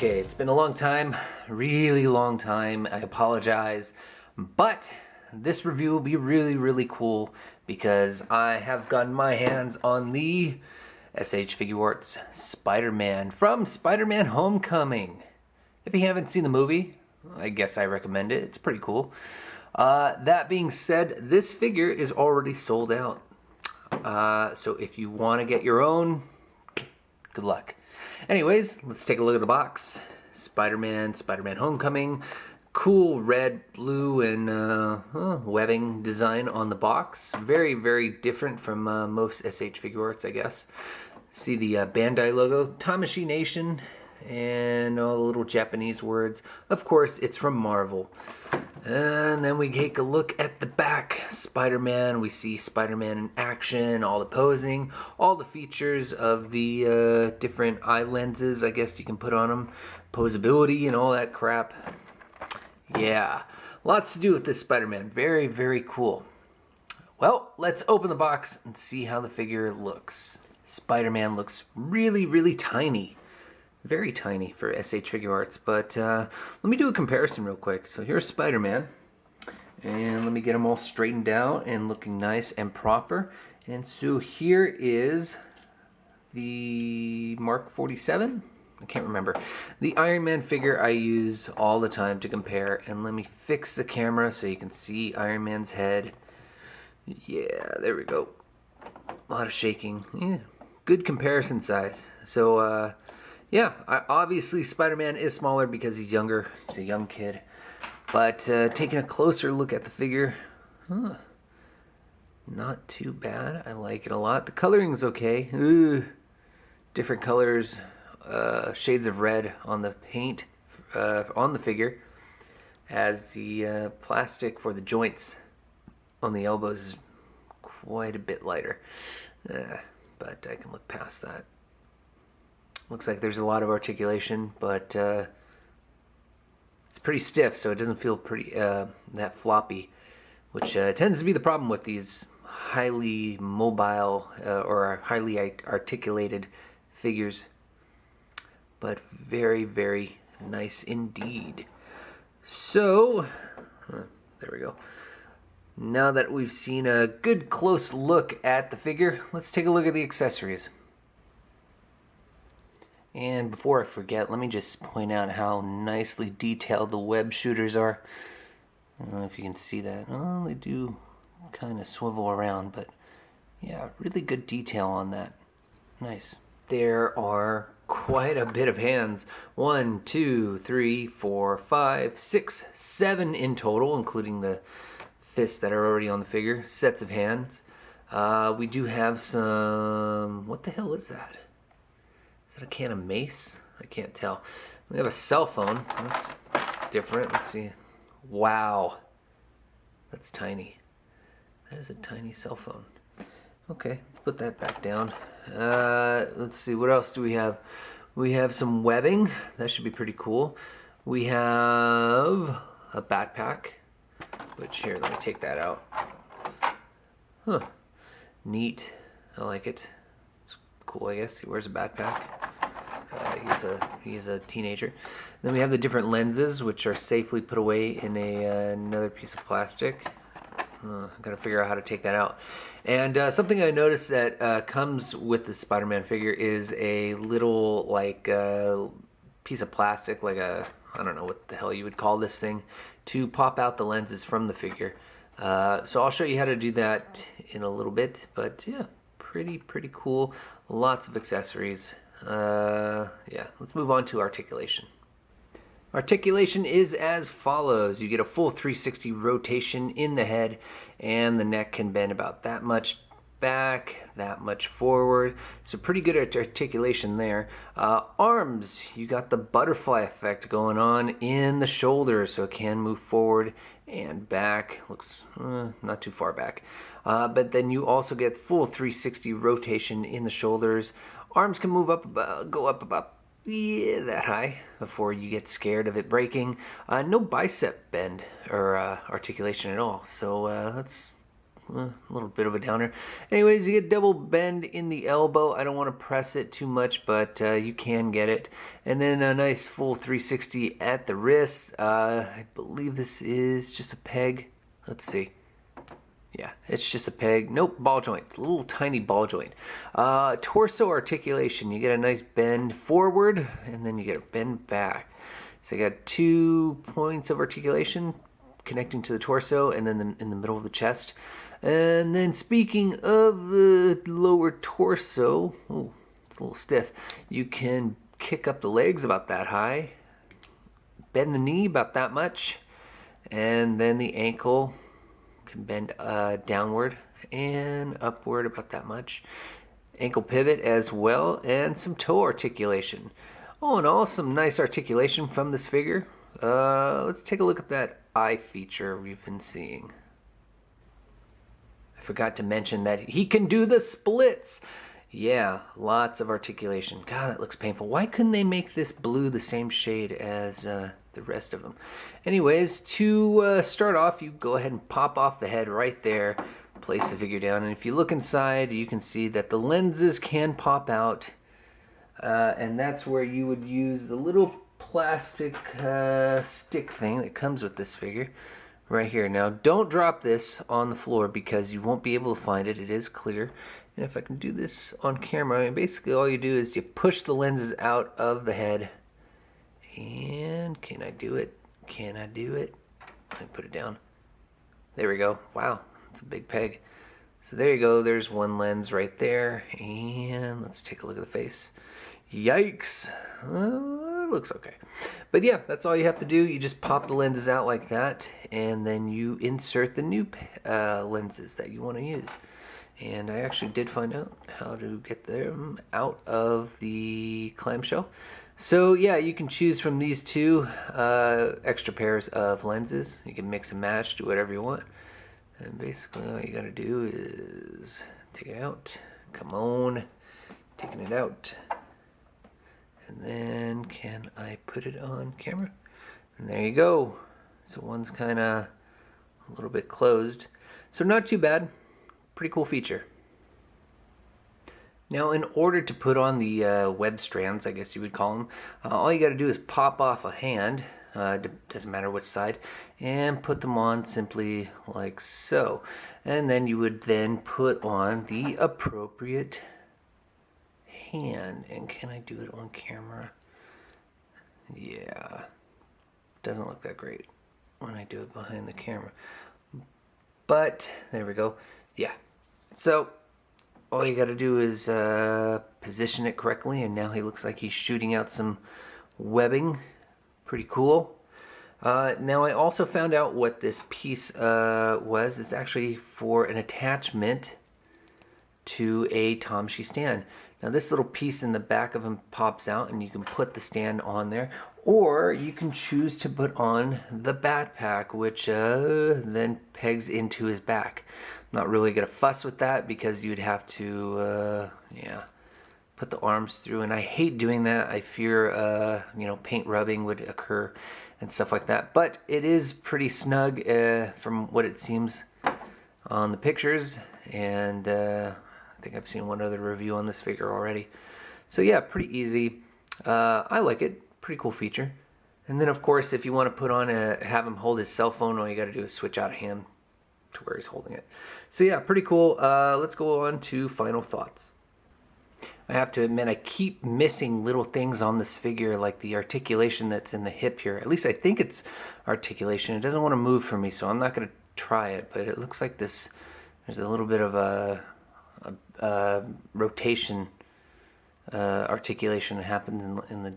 Okay, it's been a long time, really long time. I apologize, but this review will be really cool because I have gotten my hands on the SH Figuarts Spider-Man from Spider-Man Homecoming. If you haven't seen the movie, I guess I recommend it. It's pretty cool. That being said, this figure is already sold out. So if you want to get your own, good luck. Anyways, let's take a look at the box. Spider-Man Homecoming. Cool red, blue, and webbing design on the box. Very different from most SH Figuarts, I guess. See the Bandai logo, Tamashii Nation, and all the little Japanese words. Of course, it's from Marvel. And then we take a look at the back. Spider-Man, we see Spider-Man in action, all the posing, all the features of the different eye lenses, I guess you can put on them, posability and all that crap. Yeah, lots to do with this Spider-Man. Very cool. Well, let's open the box and see how the figure looks. Spider-Man looks really tiny. Very tiny for SH Figuarts, but let me do a comparison real quick. So here's Spider-Man, and let me get them all straightened out and looking nice and proper. And so here is the Mark 47. I can't remember. The Iron Man figure I use all the time to compare. And let me fix the camera so you can see Iron Man's head. Yeah, there we go. A lot of shaking. Yeah, good comparison size. So yeah, obviously Spider-Man is smaller because he's younger. He's a young kid. But taking a closer look at the figure, not too bad. I like it a lot. The coloring's okay. Different colors, shades of red on the paint on the figure, as the plastic for the joints on the elbows is quite a bit lighter. But I can look past that. Looks like there's a lot of articulation, but it's pretty stiff, so it doesn't feel pretty that floppy, which tends to be the problem with these highly mobile or highly articulated figures. But very nice indeed. So there we go. Now that we've seen a good close look at the figure, let's take a look at the accessories. And before I forget, let me just point out how nicely detailed the web shooters are. I don't know if you can see that. Oh, they do kind of swivel around, but yeah, really good detail on that. Nice. There are quite a bit of hands. 1, 2, 3, 4, 5, 6, 7 in total, including the fists that are already on the figure. Sets of hands. We do have some... What the hell is that? Is that a can of mace? I can't tell. We have a cell phone. That's different. Let's see. Wow. That's tiny. That is a tiny cell phone. Okay, let's put that back down. Let's see. What else do we have? We have some webbing. That should be pretty cool. We have a backpack. Which, here, let me take that out. Huh. Neat. I like it. It's cool, I guess. He wears a backpack. He's a teenager. Then we have the different lenses, which are safely put away in another piece of plastic. I've got to figure out how to take that out. And something I noticed that comes with the Spider-Man figure is a little like piece of plastic, like a, I don't know what the hell you would call this thing, to pop out the lenses from the figure. So I'll show you how to do that in a little bit. But yeah, pretty cool. Lots of accessories. Yeah, let's move on to articulation. Articulation is as follows. You get a full 360 rotation in the head, and the neck can bend about that much back, that much forward. So pretty good articulation there. Arms, you got the butterfly effect going on in the shoulders, so it can move forward and back. Looks not too far back. But then you also get full 360 rotation in the shoulders. Arms can move up, go up about that high before you get scared of it breaking. No bicep bend or articulation at all. So that's A little bit of a downer. Anyways, you get double bend in the elbow. I don't want to press it too much, but you can get it. And then a nice full 360 at the wrist. I believe this is just a peg. Let's see. Yeah, it's just a peg. Nope, ball joint. A little tiny ball joint. Torso articulation. You get a nice bend forward, and then you get a bend back. So you got 2 points of articulation connecting to the torso, and then in the middle of the chest. And then speaking of the lower torso, oh, it's a little stiff. You can kick up the legs about that high, bend the knee about that much, and then the ankle can bend downward and upward about that much. Ankle pivot as well, and some toe articulation. All in all, some nice articulation from this figure. Let's take a look at that eye feature we've been seeing. I forgot to mention that he can do the splits. Yeah, lots of articulation. God, that looks painful. Why couldn't they make this blue the same shade as the rest of them? Anyways, to start off, you go ahead and pop off the head right there. Place the figure down, and if you look inside, you can see that the lenses can pop out. And that's where you would use the little plastic stick thing that comes with this figure. Right here. Now, don't drop this on the floor because you won't be able to find it. It is clear. And if I can do this on camera, I mean, basically all you do is you push the lenses out of the head. And can I do it? Can I do it? Let me put it down. There we go. Wow, it's a big peg. So there you go. There's one lens right there. And let's take a look at the face. Yikes. It looks okay. But yeah, that's all you have to do. You just pop the lenses out like that, and then you insert the new lenses that you want to use. And I actually did find out how to get them out of the clamshell. So yeah, you can choose from these two extra pairs of lenses. You can mix and match, do whatever you want. And basically all you gotta do is take it out. Come on, taking it out. And then can I put it on camera? And there you go. So one's kind of a little bit closed. So not too bad. Pretty cool feature. Now, in order to put on the web strands, I guess you would call them, all you got to do is pop off a hand, doesn't matter which side, and put them on simply like so. And then you would then put on the appropriate hand. And can I do it on camera? Yeah, doesn't look that great when I do it behind the camera, but there we go. Yeah, so all you got to do is position it correctly, and now he looks like he's shooting out some webbing. Pretty cool. Now I also found out what this piece was. It's actually for an attachment to a Tamshi stand. Now this little piece in the back of him pops out, and you can put the stand on there, or you can choose to put on the backpack, which then pegs into his back. I'm not really gonna fuss with that because you'd have to put the arms through, and I hate doing that. I fear paint rubbing would occur and stuff like that, but it is pretty snug from what it seems on the pictures, and I think I've seen one other review on this figure already. So yeah, pretty easy. I like it. Pretty cool feature. And then of course, if you want to put on have him hold his cell phone, all you got to do is switch out a hand to where he's holding it. So yeah, pretty cool. Let's go on to final thoughts. I have to admit, I keep missing little things on this figure, like the articulation that's in the hip here. At least I think it's articulation. It doesn't want to move for me, so I'm not going to try it. But it looks like there's a little bit of a rotation articulation that happens in the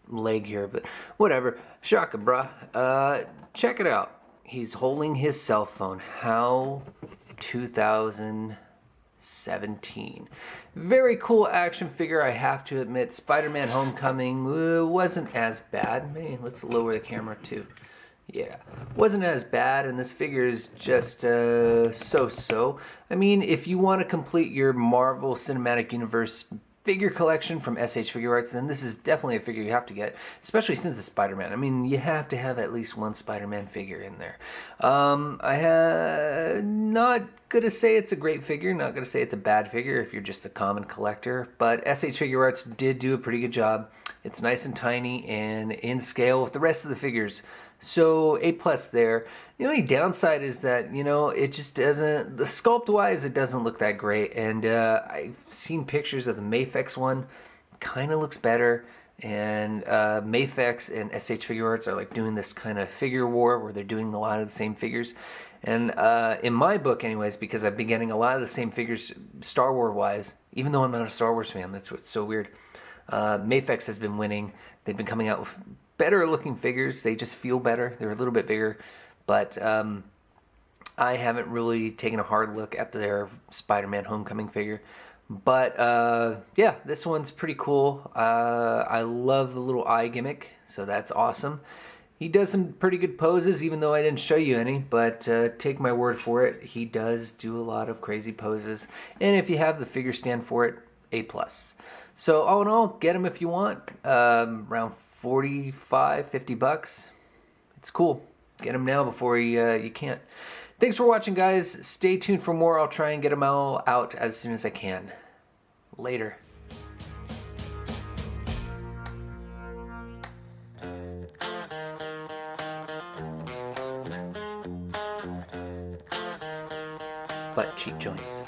leg here, but whatever. Shaka brah. Check it out. He's holding his cell phone. How 2017. Very cool action figure, I have to admit. Spider-Man Homecoming wasn't as bad. Maybe let's lower the camera too. Yeah, wasn't as bad, and this figure is just so-so. I mean, if you want to complete your Marvel Cinematic Universe figure collection from SH Figuarts, then this is definitely a figure you have to get, especially since it's Spider-Man. I mean, you have to have at least one Spider-Man figure in there. Not gonna say it's a great figure, not gonna say it's a bad figure if you're just a common collector, but SH Figuarts did do a pretty good job. It's nice and tiny and in scale with the rest of the figures. So A+ there. The only downside is that, you know, it just doesn't, the sculpt wise, it doesn't look that great. And I've seen pictures of the Mafex one, kind of looks better. And Mafex and SH Figuarts are like doing this kind of figure war where they're doing a lot of the same figures. And in my book anyways, because I've been getting a lot of the same figures Star Wars wise, even though I'm not a Star Wars fan, that's what's so weird. Mafex has been winning. They've been coming out with better looking figures. They just feel better. They're a little bit bigger. But I haven't really taken a hard look at their Spider-Man Homecoming figure. But yeah, this one's pretty cool. I love the little eye gimmick, so that's awesome. He does some pretty good poses, even though I didn't show you any. But take my word for it, he does do a lot of crazy poses. And if you have the figure stand for it, A+. So all in all, get him if you want. Around 45, 50 bucks. It's cool. Get them now before you can't. Thanks for watching, guys. Stay tuned for more. I'll try and get them all out as soon as I can. Later. Butt cheek joints.